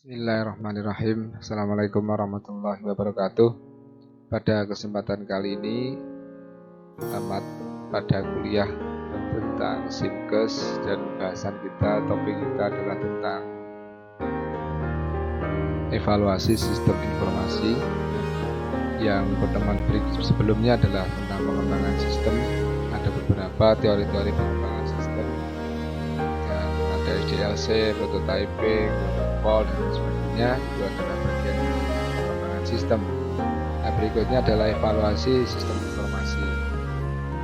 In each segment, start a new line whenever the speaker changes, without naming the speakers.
Bismillahirrahmanirrahim. Assalamualaikum warahmatullahi wabarakatuh. Pada kesempatan kali ini, pada kuliah tentang SIMKES, dan topik kita adalah tentang evaluasi sistem informasi. Yang pertemuan sebelumnya adalah tentang pengembangan sistem. Ada beberapa teori-teori pengembangan sistem, dan ada SDLC, prototyping, waterfall, dan sebagainya. Itu adalah bagian pengembangan sistem. Nah, berikutnya adalah evaluasi sistem informasi.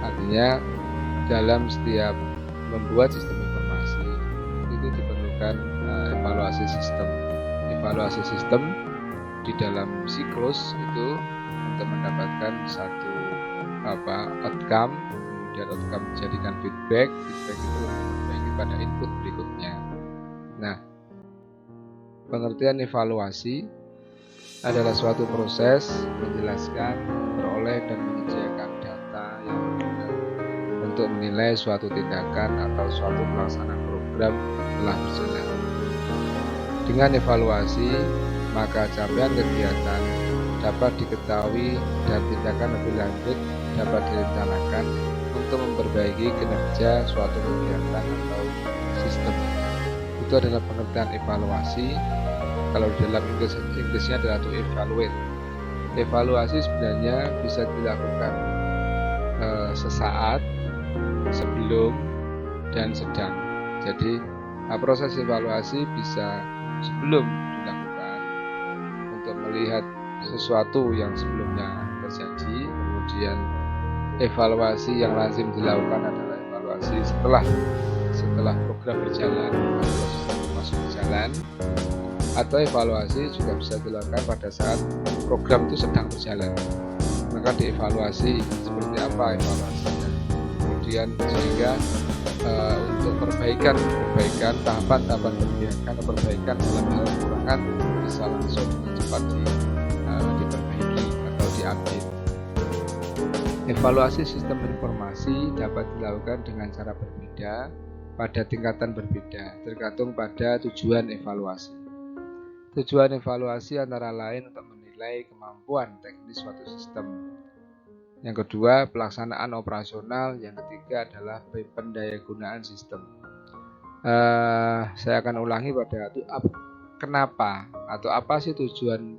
Artinya dalam setiap membuat sistem informasi itu diperlukan evaluasi sistem. Evaluasi sistem di dalam siklus itu untuk mendapatkan satu outcome, kemudian outcome dijadikan feedback itu memperbaiki pada input berikutnya. Nah, pengertian evaluasi adalah suatu proses menjelaskan, memperoleh, dan menyediakan data yang benar untuk menilai suatu tindakan atau suatu pelaksanaan program telah berjalan. Dengan evaluasi, maka capaian kegiatan dapat diketahui dan tindakan lebih lanjut dapat direncanakan untuk memperbaiki kinerja suatu kegiatan atau sistem. Itu adalah pengertian evaluasi. Kalau di dalam Inggrisnya adalah to evaluate. Evaluasi sebenarnya bisa dilakukan sesaat, sebelum, dan sedang. Jadi proses evaluasi bisa sebelum dilakukan untuk melihat sesuatu yang sebelumnya terjadi. Kemudian evaluasi yang lazim dilakukan adalah evaluasi setelah program berjalan atau sistem masuk berjalan, atau evaluasi juga bisa dilakukan pada saat program itu sedang berjalan. Maka dievaluasi seperti apa evaluasinya. Kemudian sehingga untuk perbaikan tahapan-tahapan perbaikan dalam hal kekurangan bisa langsung cepat diperbaiki atau diupdate. Evaluasi sistem informasi dapat dilakukan dengan cara berbeda pada tingkatan berbeda, tergantung pada tujuan evaluasi. Tujuan evaluasi antara lain untuk menilai kemampuan teknis suatu sistem. Yang kedua, pelaksanaan operasional. Yang ketiga adalah pendayagunaan sistem. Saya akan ulangi pada kenapa atau apa sih tujuan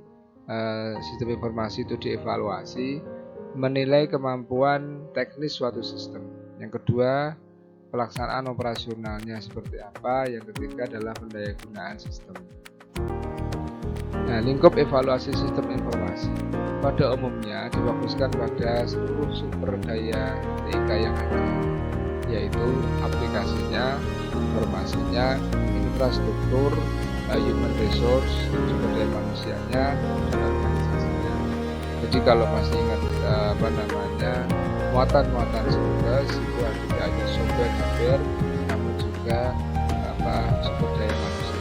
sistem informasi itu dievaluasi. Menilai kemampuan teknis suatu sistem. Yang kedua, pelaksanaan operasionalnya seperti apa. Yang ketiga adalah pendayagunaan sistem. Nah, lingkup evaluasi sistem informasi pada umumnya difokuskan pada seluruh sumber daya TIK yang ada, yaitu aplikasinya, informasinya, infrastruktur, human resource, sumber daya manusianya, dan organisasinya. Jadi kalau masih ingat muatan-muatan SIMKES itu tidak hanya software hardware, namun juga sumber daya manusia.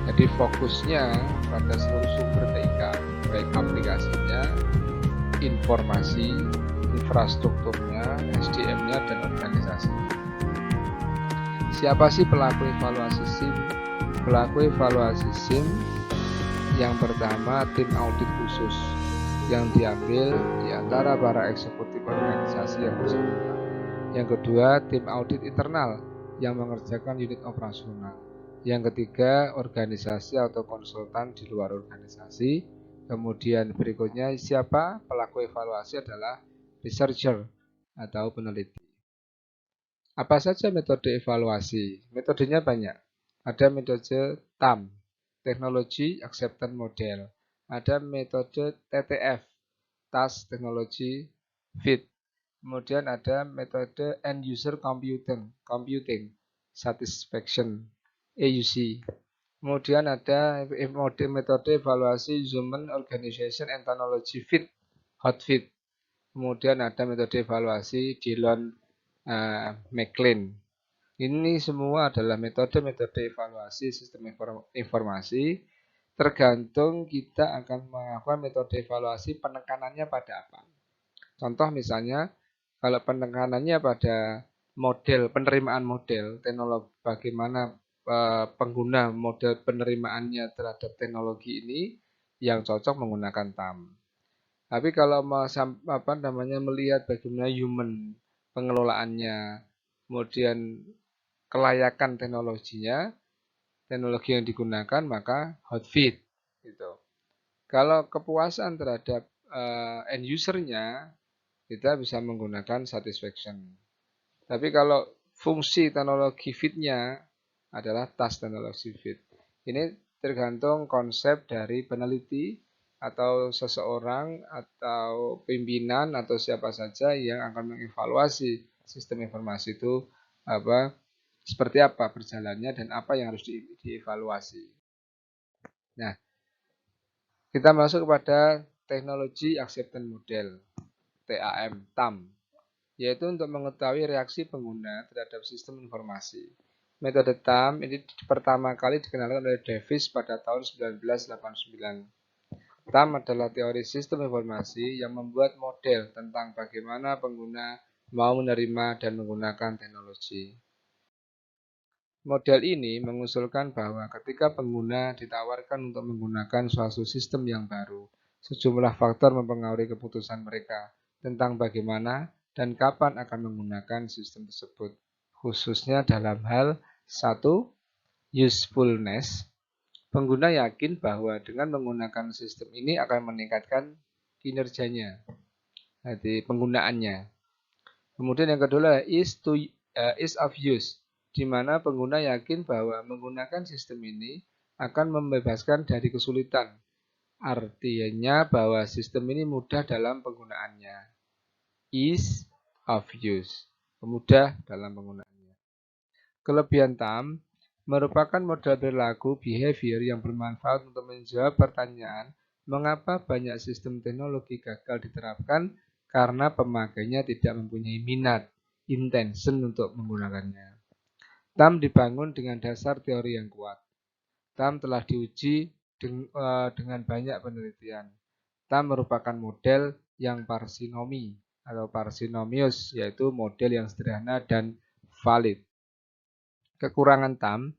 Jadi fokusnya pada seluruh sumber TIK, baik aplikasinya, informasi, infrastrukturnya, SDM-nya, dan organisasinya. Siapa sih pelaku evaluasi SIM? Pelaku evaluasi SIM yang pertama, tim audit khusus yang diambil di antara para eksekutif organisasi yang bersangkutan. Yang kedua, tim audit internal yang mengerjakan unit operasional. Yang ketiga, organisasi atau konsultan di luar organisasi. Kemudian berikutnya, siapa pelaku evaluasi adalah researcher atau peneliti. Apa saja metode evaluasi? Metodenya banyak. Ada metode TAM, Technology Acceptance Model. Ada metode TTF, Task Technology Fit. Kemudian ada metode End User Computing Satisfaction, AUC. Kemudian ada metode evaluasi Human Organization and Technology Fit, HOT-FIT. Kemudian ada metode evaluasi Dillon McLean. Ini semua adalah metode-metode evaluasi sistem informasi. Tergantung kita akan melakukan metode evaluasi penekanannya pada apa. Contoh misalnya, kalau penekanannya pada model, penerimaan model, teknologi, bagaimana pengguna model penerimaannya terhadap teknologi ini yang cocok menggunakan TAM. Tapi kalau melihat bagaimana human pengelolaannya, kemudian kelayakan teknologinya, teknologi yang digunakan, maka hot fit gitu. Kalau kepuasan terhadap end usernya, kita bisa menggunakan satisfaction. Tapi kalau fungsi teknologi fitnya adalah task teknologi fit. Ini tergantung konsep dari peneliti atau seseorang atau pimpinan atau siapa saja yang akan mengevaluasi sistem informasi itu seperti apa berjalannya dan apa yang harus dievaluasi. Nah, kita masuk kepada teknologi acceptance model TAM, yaitu untuk mengetahui reaksi pengguna terhadap sistem informasi. Metode TAM ini pertama kali dikenalkan oleh Davis pada tahun 1989. TAM adalah teori sistem informasi yang membuat model tentang bagaimana pengguna mau menerima dan menggunakan teknologi. Model ini mengusulkan bahwa ketika pengguna ditawarkan untuk menggunakan suatu sistem yang baru, sejumlah faktor mempengaruhi keputusan mereka tentang bagaimana dan kapan akan menggunakan sistem tersebut, khususnya dalam hal 1. Usefulness. Pengguna yakin bahwa dengan menggunakan sistem ini akan meningkatkan kinerjanya, jadi penggunaannya. Kemudian yang kedua is of use, di mana pengguna yakin bahwa menggunakan sistem ini akan membebaskan dari kesulitan. Artinya bahwa sistem ini mudah dalam penggunaannya. Ease of use, mudah dalam penggunaannya. Kelebihan TAM merupakan model perilaku behavior yang bermanfaat untuk menjawab pertanyaan mengapa banyak sistem teknologi gagal diterapkan karena pemakainya tidak mempunyai minat, intention untuk menggunakannya. TAM dibangun dengan dasar teori yang kuat. TAM telah diuji dengan banyak penelitian. TAM merupakan model yang parsinomi atau parsinomius, yaitu model yang sederhana dan valid. Kekurangan TAM,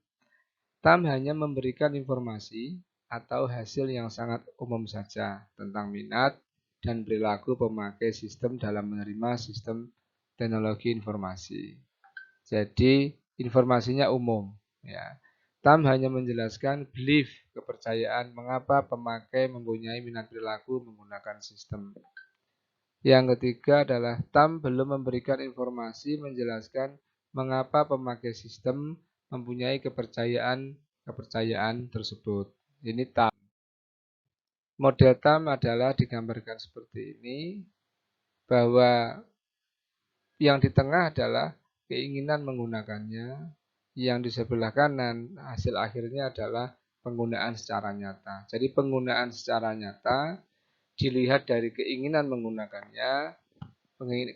TAM hanya memberikan informasi atau hasil yang sangat umum saja tentang minat dan perilaku pemakai sistem dalam menerima sistem teknologi informasi. Jadi informasinya umum, ya. TAM hanya menjelaskan belief, kepercayaan mengapa pemakai mempunyai minat perilaku menggunakan sistem. Yang ketiga adalah TAM belum memberikan informasi menjelaskan mengapa pemakai sistem mempunyai kepercayaan tersebut. Ini TAM. Model TAM adalah digambarkan seperti ini, bahwa yang di tengah adalah keinginan menggunakannya, yang di sebelah kanan hasil akhirnya adalah penggunaan secara nyata. Jadi penggunaan secara nyata dilihat dari keinginan menggunakannya,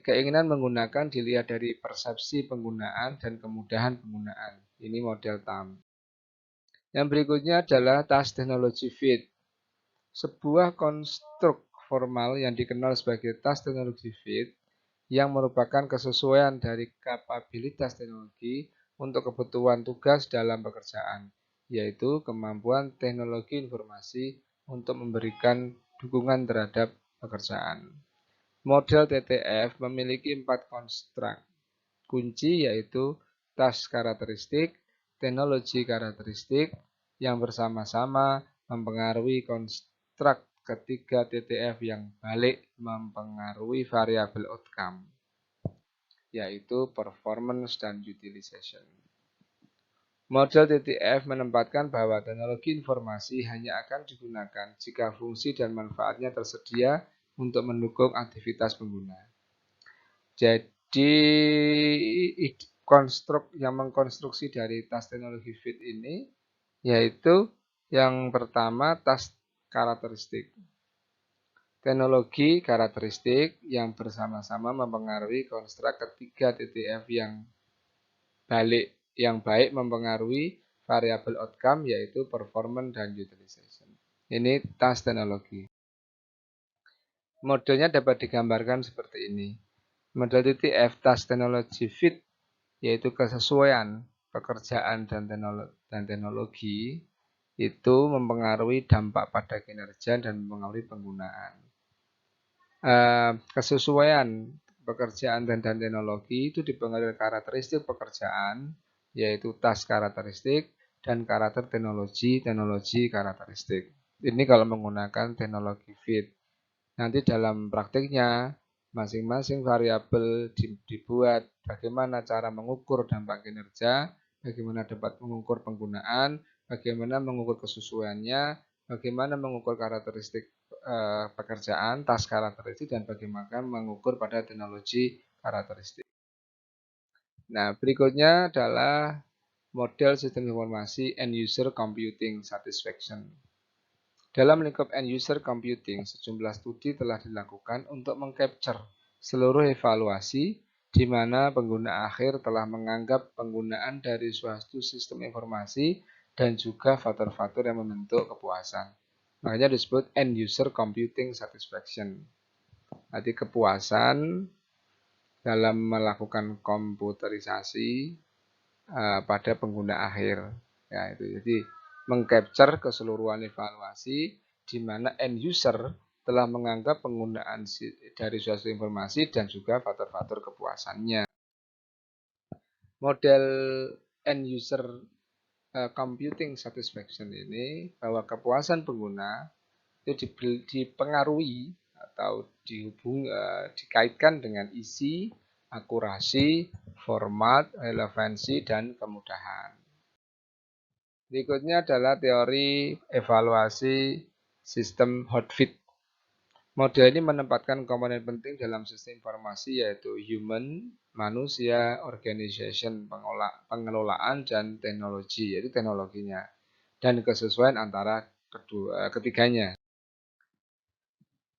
keinginan menggunakan dilihat dari persepsi penggunaan dan kemudahan penggunaan. Ini model TAM. Yang berikutnya adalah Task Technology Fit, sebuah konstruk formal yang dikenal sebagai Task Technology Fit yang merupakan kesesuaian dari kapabilitas teknologi untuk kebutuhan tugas dalam pekerjaan, yaitu kemampuan teknologi informasi untuk memberikan dukungan terhadap pekerjaan. Model TTF memiliki 4 konstruk kunci, yaitu task karakteristik, teknologi karakteristik, yang bersama-sama mempengaruhi konstruk ketiga TTF yang balik mempengaruhi variabel outcome, yaitu performance dan utilization. Model TTF menempatkan bahwa teknologi informasi hanya akan digunakan jika fungsi dan manfaatnya tersedia untuk mendukung aktivitas pengguna. Jadi konstruk yang mengkonstruksi dari task teknologi fit ini yaitu yang pertama task karakteristik. Teknologi karakteristik yang bersama-sama mempengaruhi konstruk ketiga TTF yang baik mempengaruhi variabel outcome, yaitu performance dan utilization. Ini task teknologi. Modelnya dapat digambarkan seperti ini. Model TTF task technology fit, yaitu kesesuaian pekerjaan dan dan teknologi itu mempengaruhi dampak pada kinerja dan mempengaruhi penggunaan. Kesesuaian pekerjaan dan teknologi itu dipengaruhi karakteristik pekerjaan, yaitu task karakteristik dan karakter teknologi karakteristik. Ini kalau menggunakan teknologi fit. Nanti dalam praktiknya masing-masing variabel dibuat bagaimana cara mengukur dampak kinerja, bagaimana dapat mengukur penggunaan, bagaimana mengukur kesesuaiannya, bagaimana mengukur karakteristik pekerjaan, task karakteristik, dan bagaimana mengukur pada teknologi karakteristik. Nah, berikutnya adalah model sistem informasi end user computing satisfaction. Dalam lingkup end user computing, sejumlah studi telah dilakukan untuk mengcapture seluruh evaluasi di mana pengguna akhir telah menganggap penggunaan dari suatu sistem informasi dan juga faktor-faktor yang membentuk kepuasan. Makanya disebut end user computing satisfaction. Arti kepuasan dalam melakukan komputerisasi pada pengguna akhir. Ya, itu. Jadi mengcapture keseluruhan evaluasi di mana end user telah menganggap penggunaan dari suatu informasi dan juga faktor-faktor kepuasannya. Model end user computing satisfaction ini bahwa kepuasan pengguna itu dipengaruhi atau dikaitkan dengan isi, akurasi, format, relevansi, dan kemudahan. Berikutnya adalah teori evaluasi sistem hotfit. Model ini menempatkan komponen penting dalam sistem informasi yaitu human, manusia, organization, pengelolaan, dan teknologi, yaitu teknologinya, dan kesesuaian antara ketiganya.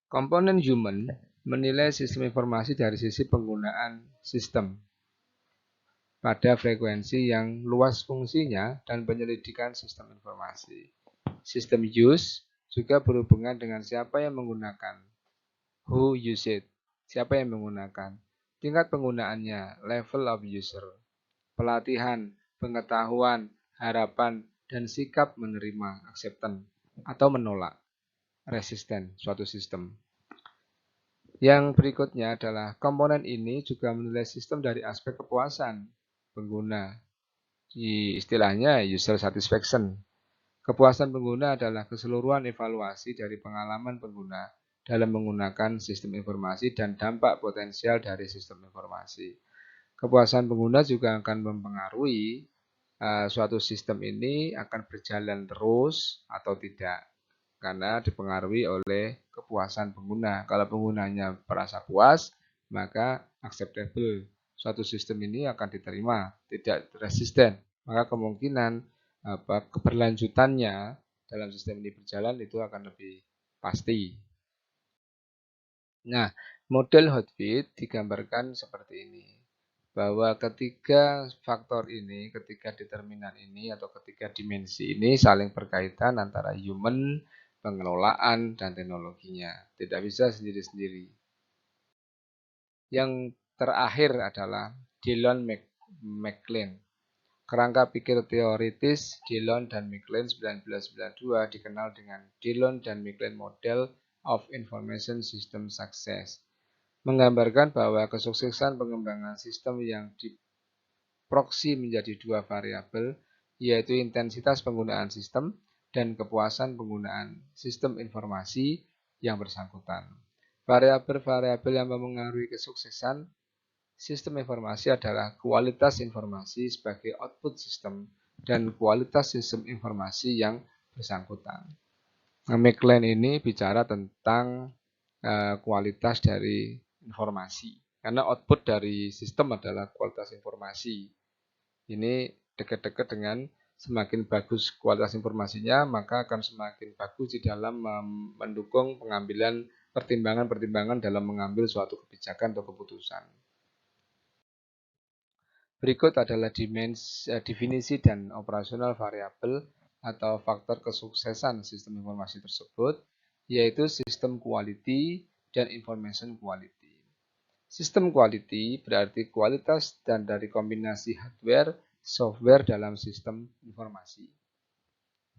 Komponen human menilai sistem informasi dari sisi penggunaan sistem pada frekuensi yang luas fungsinya dan penyelidikan sistem informasi. Sistem use juga berhubungan dengan siapa yang menggunakan, who use it, siapa yang menggunakan, tingkat penggunaannya, level of user, pelatihan, pengetahuan, harapan, dan sikap menerima, acceptance, atau menolak, resisten, suatu sistem. Yang berikutnya adalah komponen ini juga menilai sistem dari aspek kepuasan pengguna. Di istilahnya user satisfaction. Kepuasan pengguna adalah keseluruhan evaluasi dari pengalaman pengguna dalam menggunakan sistem informasi dan dampak potensial dari sistem informasi. Kepuasan pengguna juga akan mempengaruhi suatu sistem ini akan berjalan terus atau tidak. Karena dipengaruhi oleh kepuasan pengguna. Kalau penggunanya merasa puas, maka acceptable. Suatu sistem ini akan diterima, tidak resisten. Maka kemungkinan keberlanjutannya dalam sistem ini berjalan itu akan lebih pasti. Nah, model hotfit digambarkan seperti ini. Bahwa ketiga faktor ini, ketiga determinan ini atau ketiga dimensi ini saling berkaitan antara human, pengelolaan, dan teknologinya. Tidak bisa sendiri-sendiri. Yang terakhir adalah Dillon McLean. Kerangka pikir teoritis Dillon dan McLean 1992 dikenal dengan Dillon dan McLean Model of Information System Success. Menggambarkan bahwa kesuksesan pengembangan sistem yang diproksi menjadi dua variabel, yaitu intensitas penggunaan sistem dan kepuasan penggunaan sistem informasi yang bersangkutan. Variabel-variabel yang mempengaruhi kesuksesan sistem informasi adalah kualitas informasi sebagai output sistem dan kualitas sistem informasi yang bersangkutan. McLean ini bicara tentang kualitas dari informasi, karena output dari sistem adalah kualitas informasi. Ini dekat-dekat dengan semakin bagus kualitas informasinya, maka akan semakin bagus di dalam mendukung pengambilan pertimbangan-pertimbangan dalam mengambil suatu kebijakan atau keputusan. Berikut adalah definisi dan operasional variabel atau faktor kesuksesan sistem informasi tersebut, yaitu sistem quality dan information quality. Sistem quality berarti kualitas dan dari kombinasi hardware software dalam sistem informasi.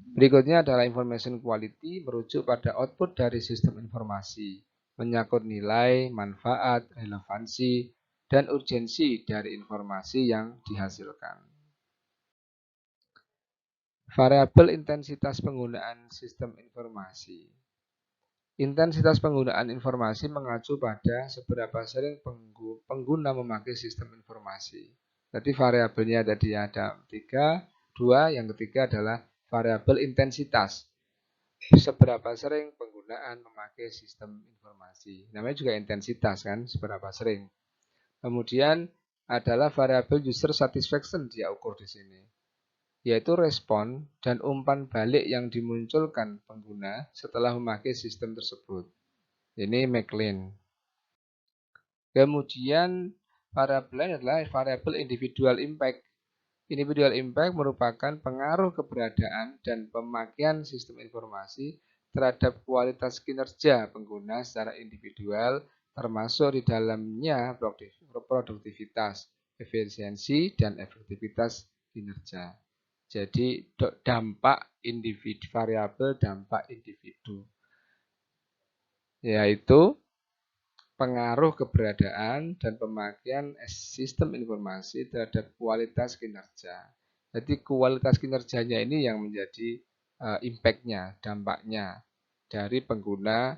Berikutnya adalah information quality, merujuk pada output dari sistem informasi, menyangkut nilai, manfaat, relevansi, dan urgensi dari informasi yang dihasilkan. Variabel intensitas penggunaan sistem informasi. Intensitas penggunaan informasi mengacu pada seberapa sering pengguna memakai sistem informasi. Jadi variabelnya tadi ada 3, 2, yang ketiga adalah variabel intensitas. Seberapa sering penggunaan memakai sistem informasi. Namanya juga intensitas kan, seberapa sering. Kemudian adalah variabel user satisfaction dia ukur di sini, yaitu respon dan umpan balik yang dimunculkan pengguna setelah memakai sistem tersebut. Ini McLean. Kemudian variabel lain adalah variabel individual impact. Individual impact merupakan pengaruh keberadaan dan pemakaian sistem informasi terhadap kualitas kinerja pengguna secara individual, termasuk di dalamnya produktivitas, efisiensi, dan efektivitas kinerja. Jadi dampak individu, variabel dampak individu, yaitu pengaruh keberadaan dan pemakaian sistem informasi terhadap kualitas kinerja. Jadi kualitas kinerjanya ini yang menjadi impact-nya, dampaknya dari pengguna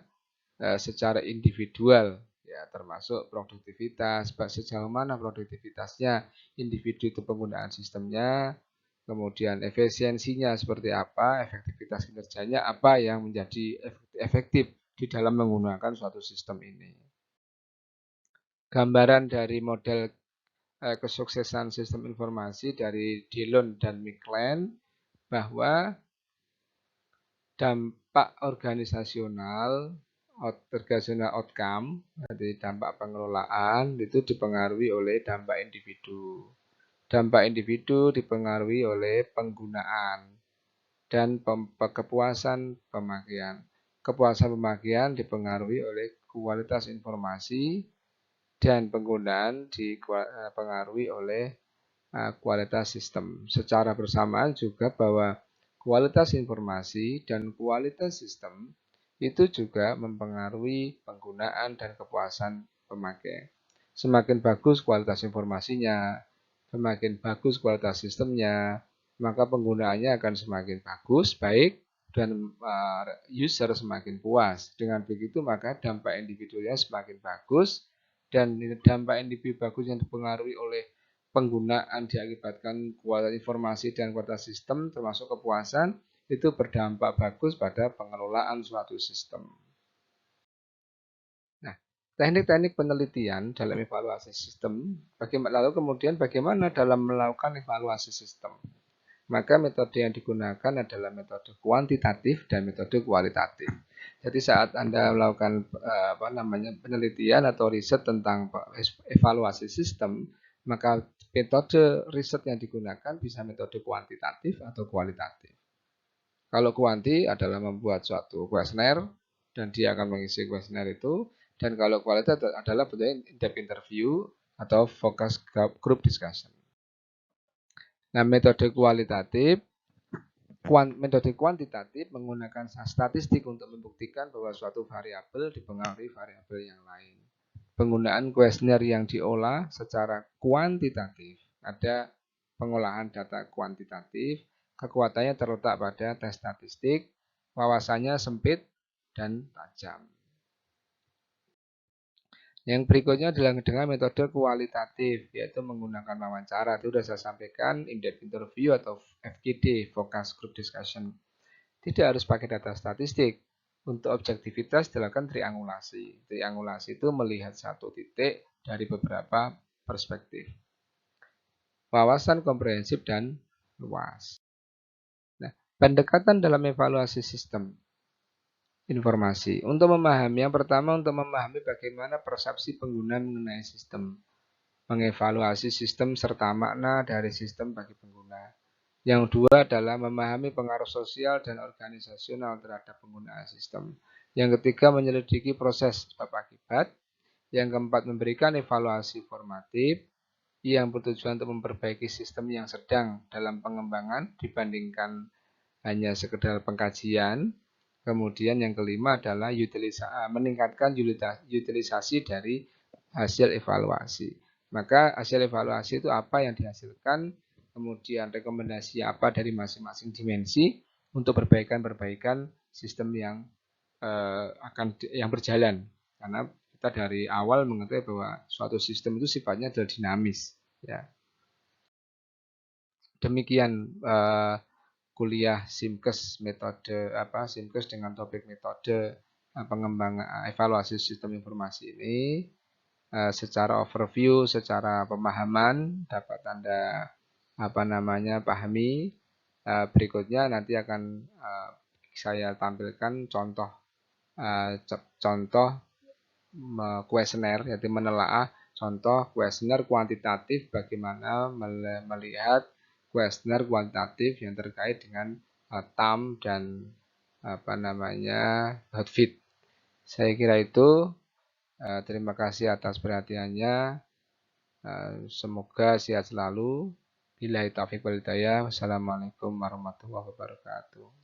secara individual, ya termasuk produktivitas, sejauh mana produktivitasnya individu itu penggunaan sistemnya, kemudian efisiensinya seperti apa, efektivitas kinerjanya apa yang menjadi efektif di dalam menggunakan suatu sistem ini. Gambaran dari model kesuksesan sistem informasi dari Dillon dan McLean bahwa dampak organisasional outcome, jadi dampak pengelolaan itu dipengaruhi oleh dampak individu. Dampak individu dipengaruhi oleh penggunaan dan kepuasan pemakaian. Kepuasan pemakaian dipengaruhi oleh kualitas informasi dan penggunaan dipengaruhi oleh kualitas sistem. Secara bersamaan juga bahwa kualitas informasi dan kualitas sistem itu juga mempengaruhi penggunaan dan kepuasan pemakai. Semakin bagus kualitas informasinya, semakin bagus kualitas sistemnya, maka penggunaannya akan semakin bagus, baik, dan user semakin puas. Dengan begitu maka dampak individunya semakin bagus, dan dampak individu bagus yang dipengaruhi oleh penggunaan diakibatkan kualitas informasi dan kualitas sistem termasuk kepuasan itu berdampak bagus pada pengelolaan suatu sistem. Nah, teknik-teknik penelitian dalam evaluasi sistem, lalu kemudian bagaimana dalam melakukan evaluasi sistem? Maka metode yang digunakan adalah metode kuantitatif dan metode kualitatif. Jadi saat Anda melakukan penelitian atau riset tentang evaluasi sistem, maka metode riset yang digunakan bisa metode kuantitatif atau kualitatif. Kalau kuanti adalah membuat suatu kuesioner dan dia akan mengisi kuesioner itu, dan kalau kualitatif adalah bentuknya in-depth interview atau focus group discussion. Nah, metode kuantitatif menggunakan statistik untuk membuktikan bahwa suatu variabel dipengaruhi variabel yang lain. Penggunaan kuesioner yang diolah secara kuantitatif, ada pengolahan data kuantitatif, kekuatannya terletak pada tes statistik, wawasannya sempit dan tajam. Yang berikutnya adalah dengan metode kualitatif, yaitu menggunakan wawancara. Itu sudah saya sampaikan, in-depth interview atau FGD, focus group discussion. Tidak harus pakai data statistik. Untuk objektivitas dilakukan triangulasi. Triangulasi itu melihat satu titik dari beberapa perspektif. Wawasan komprehensif dan luas. Nah, pendekatan dalam evaluasi sistem informasi. Untuk memahami, yang pertama untuk memahami bagaimana persepsi pengguna mengenai sistem. Mengevaluasi sistem serta makna dari sistem bagi pengguna. Yang dua adalah memahami pengaruh sosial dan organisasional terhadap penggunaan sistem. Yang ketiga menyelidiki proses sebab akibat. Yang keempat memberikan evaluasi formatif. yang bertujuan untuk memperbaiki sistem yang sedang dalam pengembangan dibandingkan hanya sekedar pengkajian. Kemudian yang kelima adalah meningkatkan utilisasi dari hasil evaluasi. Maka hasil evaluasi itu apa yang dihasilkan, kemudian rekomendasi apa dari masing-masing dimensi untuk perbaikan-perbaikan sistem yang berjalan. Karena kita dari awal mengetahui bahwa suatu sistem itu sifatnya adalah dinamis. Ya. Demikian kuliah Simkes Simkes dengan topik metode pengembangan evaluasi sistem informasi ini. Secara overview, secara pemahaman dapat Anda pahami. Berikutnya nanti akan saya tampilkan contoh kuesioner, yaitu menelaah contoh kuesioner kuantitatif bagaimana melihat kuesioner kuantitatif yang terkait dengan TAM dan hotfit. Saya kira itu. Terima kasih atas perhatiannya. Semoga sehat selalu. Billahi taufiq wal hidayah. Wassalamualaikum warahmatullahi wabarakatuh.